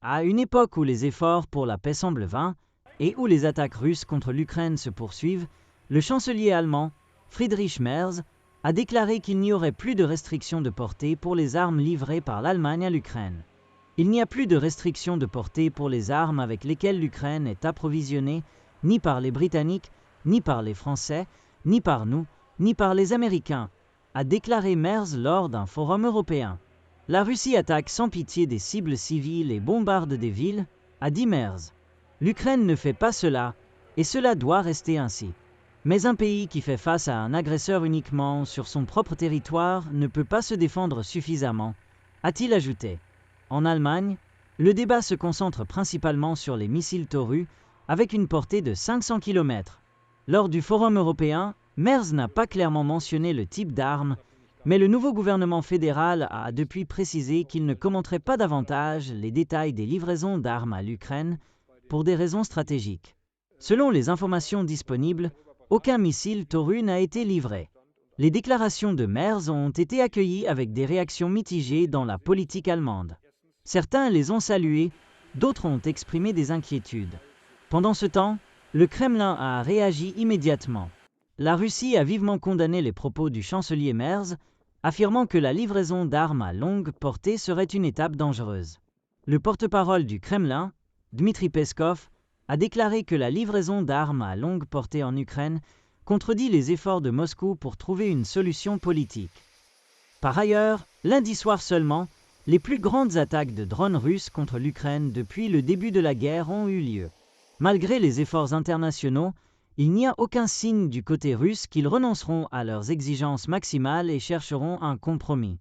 À une époque où les efforts pour la paix semblent vains et où les attaques russes contre l'Ukraine se poursuivent, le chancelier allemand, Friedrich Merz, a déclaré qu'il n'y aurait plus de restrictions de portée pour les armes livrées par l'Allemagne à l'Ukraine. Il n'y a plus de restrictions de portée pour les armes avec lesquelles l'Ukraine est approvisionnée, ni par les Britanniques, ni par les Français, ni par nous, ni par les Américains, a déclaré Merz lors d'un forum européen. La Russie attaque sans pitié des cibles civiles et bombarde des villes, a dit Merz. L'Ukraine ne fait pas cela, et cela doit rester ainsi. Mais un pays qui fait face à un agresseur uniquement sur son propre territoire ne peut pas se défendre suffisamment, a-t-il ajouté. En Allemagne, le débat se concentre principalement sur les missiles Taurus, avec une portée de 500 km. Lors du Forum européen, Merz n'a pas clairement mentionné le type d'armes, mais le nouveau gouvernement fédéral a depuis précisé qu'il ne commenterait pas davantage les détails des livraisons d'armes à l'Ukraine pour des raisons stratégiques. Selon les informations disponibles, aucun missile Taurus n'a été livré. Les déclarations de Merz ont été accueillies avec des réactions mitigées dans la politique allemande. Certains les ont salués, d'autres ont exprimé des inquiétudes. Pendant ce temps, le Kremlin a réagi immédiatement. La Russie a vivement condamné les propos du chancelier Merz, affirmant que la livraison d'armes à longue portée serait une étape dangereuse. Le porte-parole du Kremlin, Dmitri Peskov, a déclaré que la livraison d'armes à longue portée en Ukraine contredit les efforts de Moscou pour trouver une solution politique. Par ailleurs, lundi soir seulement, les plus grandes attaques de drones russes contre l'Ukraine depuis le début de la guerre ont eu lieu. Malgré les efforts internationaux, il n'y a aucun signe du côté russe qu'ils renonceront à leurs exigences maximales et chercheront un compromis.